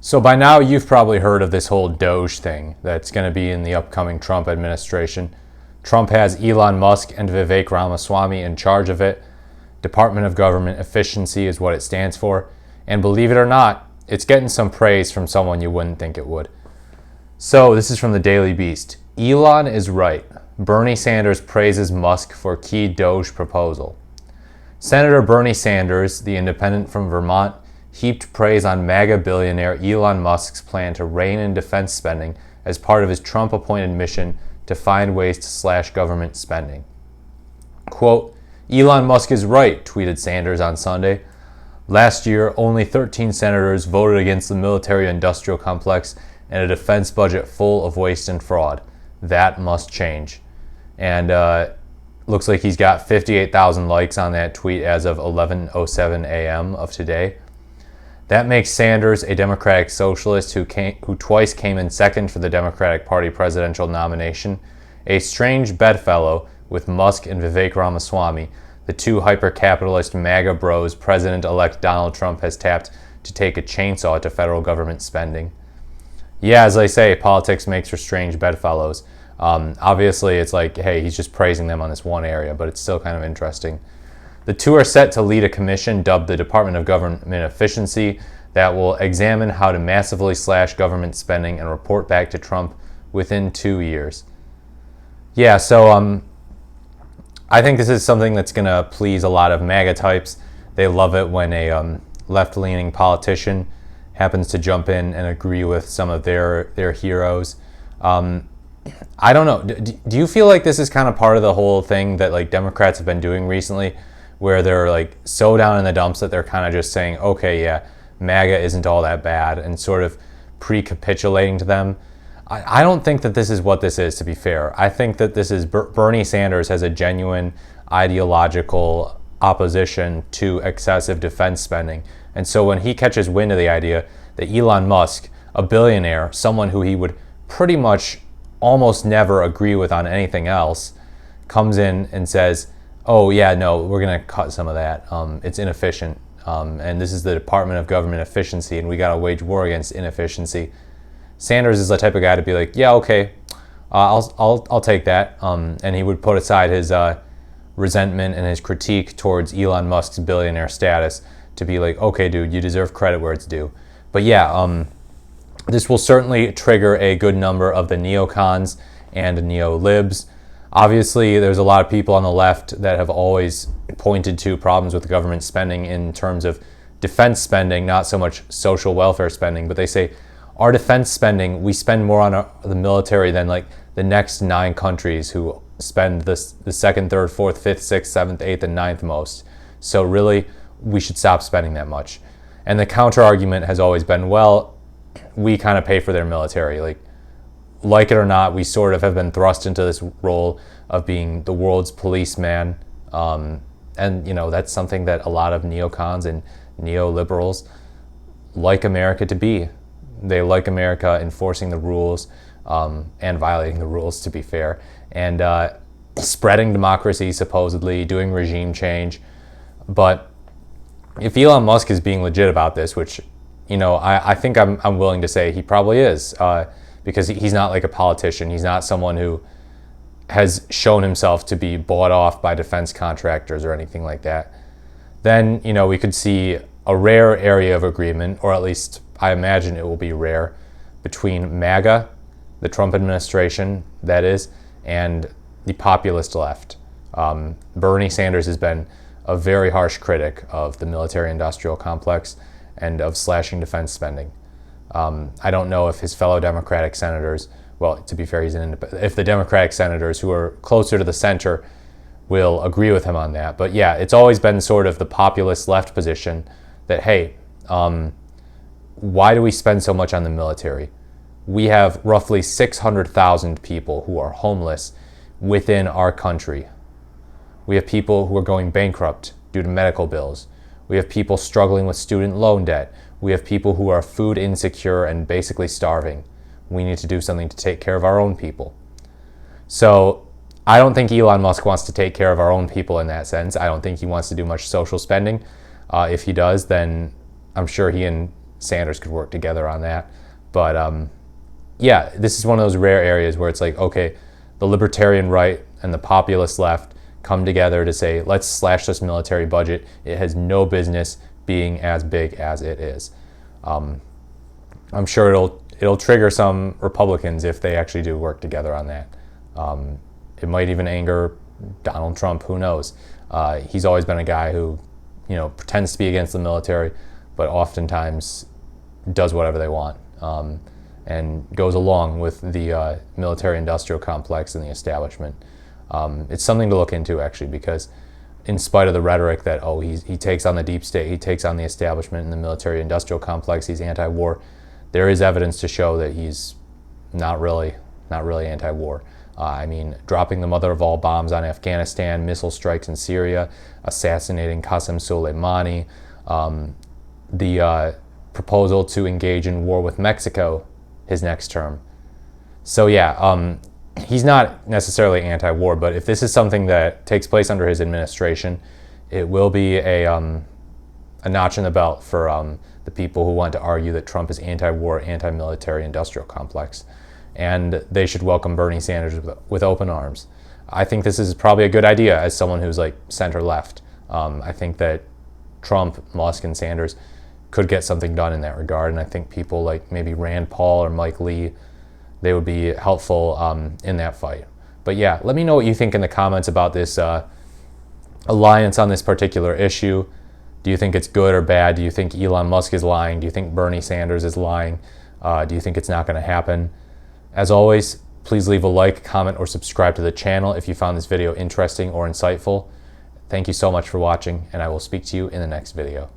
So by now you've probably heard of this whole Doge thing that's going to be in the upcoming Trump administration. Trump has Elon Musk and Vivek Ramaswamy in charge of it. Department of Government Efficiency is what it stands for. And believe it or not, it's getting some praise from someone you wouldn't think it would. So this is from the Daily Beast. Elon is right. Bernie Sanders praises Musk for key Doge proposal. Senator Bernie Sanders, the independent from Vermont, heaped praise on MAGA billionaire Elon Musk's plan to rein in defense spending as part of his Trump-appointed mission to find ways to slash government spending. Quote, Elon Musk is right, tweeted Sanders on Sunday. Last year, only 13 senators voted against the military-industrial complex and a defense budget full of waste and fraud. That must change. And looks like he's got 58,000 likes on that tweet as of 11:07 a.m. of today. That makes Sanders a Democratic socialist who twice came in second for the Democratic Party presidential nomination, a strange bedfellow with Musk and Vivek Ramaswamy, the two hyper-capitalist MAGA bros President-elect Donald Trump has tapped to take a chainsaw to federal government spending. Yeah, as I say, politics makes for strange bedfellows. Obviously, it's like, hey, he's just praising them on this one area, but it's still kind of interesting. The two are set to lead a commission dubbed the Department of Government Efficiency that will examine how to massively slash government spending and report back to Trump within 2 years. Yeah, so I think this is something that's going to please a lot of MAGA types. They love it when a left-leaning politician happens to jump in and agree with some of their heroes. I don't know. Do you feel like this is kind of part of the whole thing that like Democrats have been doing recently, where they're like so down in the dumps that they're kind of just saying, okay, yeah, MAGA isn't all that bad, and sort of pre-capitulating to them? I don't think that this is what this is, to be fair. I think that this is Bernie Sanders has a genuine ideological opposition to excessive defense spending. And so when he catches wind of the idea that Elon Musk, a billionaire, someone who he would pretty much almost never agree with on anything else, comes in and says, oh yeah, no, we're going to cut some of that. It's inefficient. And this is the Department of Government Efficiency, and we got to wage war against inefficiency. Sanders is the type of guy to be like, yeah, okay, I'll take that. And he would put aside his resentment and his critique towards Elon Musk's billionaire status to be like, okay, dude, you deserve credit where it's due. But yeah, this will certainly trigger a good number of the neocons and neo-libs. Obviously, there's a lot of people on the left that have always pointed to problems with government spending in terms of defense spending, not so much social welfare spending, but they say, our defense spending, we spend more on the military than like the next 9 countries who spend the 2nd, 3rd, 4th, 5th, 6th, 7th, 8th, and 9th most. So really, we should stop spending that much. And the counter argument has always been, well, we kind of pay for their military. Like it or not, we sort of have been thrust into this role of being the world's policeman. And, you know, that's something that a lot of neocons and neoliberals like America to be. They like America enforcing the rules and violating the rules, to be fair, and spreading democracy, supposedly, doing regime change. But if Elon Musk is being legit about this, which, you know, I think I'm willing to say he probably is, because he's not like a politician. He's not someone who has shown himself to be bought off by defense contractors or anything like that. Then, you know, we could see a rare area of agreement, or at least I imagine it will be rare, between MAGA, the Trump administration, that is, and the populist left. Bernie Sanders has been a very harsh critic of the military-industrial complex and of slashing defense spending. I don't know if his fellow Democratic senators, well, to be fair, he's an independent, if the Democratic senators who are closer to the center will agree with him on that. But yeah, it's always been sort of the populist left position that, hey, why do we spend so much on the military? We have roughly 600,000 people who are homeless within our country. We have people who are going bankrupt due to medical bills. We have people struggling with student loan debt. We have people who are food insecure and basically starving. We need to do something to take care of our own people. So I don't think Elon Musk wants to take care of our own people in that sense. I don't think he wants to do much social spending. If he does, then I'm sure he and Sanders could work together on that. But yeah, this is one of those rare areas where it's like, okay, the libertarian right and the populist left come together to say, let's slash this military budget. It has no business being as big as it is. I'm sure it'll trigger some Republicans if they actually do work together on that. It might even anger Donald Trump. Who knows? He's always been a guy who, pretends to be against the military, but oftentimes does whatever they want, and goes along with the military-industrial complex and the establishment. It's something to look into, actually, because in spite of the rhetoric that, he takes on the deep state, he takes on the establishment and the military-industrial complex, he's anti-war, there is evidence to show that he's not really anti-war. Dropping the mother of all bombs on Afghanistan, missile strikes in Syria, assassinating Qasem Soleimani, the proposal to engage in war with Mexico his next term. So yeah, he's not necessarily anti-war, but if this is something that takes place under his administration, it will be a notch in the belt for the people who want to argue that Trump is anti-war, anti-military industrial complex. And they should welcome Bernie Sanders with open arms. I think this is probably a good idea as someone who's like center-left. I think that Trump, Musk, and Sanders could get something done in that regard, and I think people like maybe Rand Paul or Mike Lee, they would be helpful in that fight. But yeah, let me know what you think in the comments about this alliance on this particular issue. Do you think it's good or bad? Do you think Elon Musk is lying? Do you think Bernie Sanders is lying? Do you think it's not going to happen? As always, please leave a like, comment, or subscribe to the channel if you found this video interesting or insightful. Thank you so much for watching, and I will speak to you in the next video.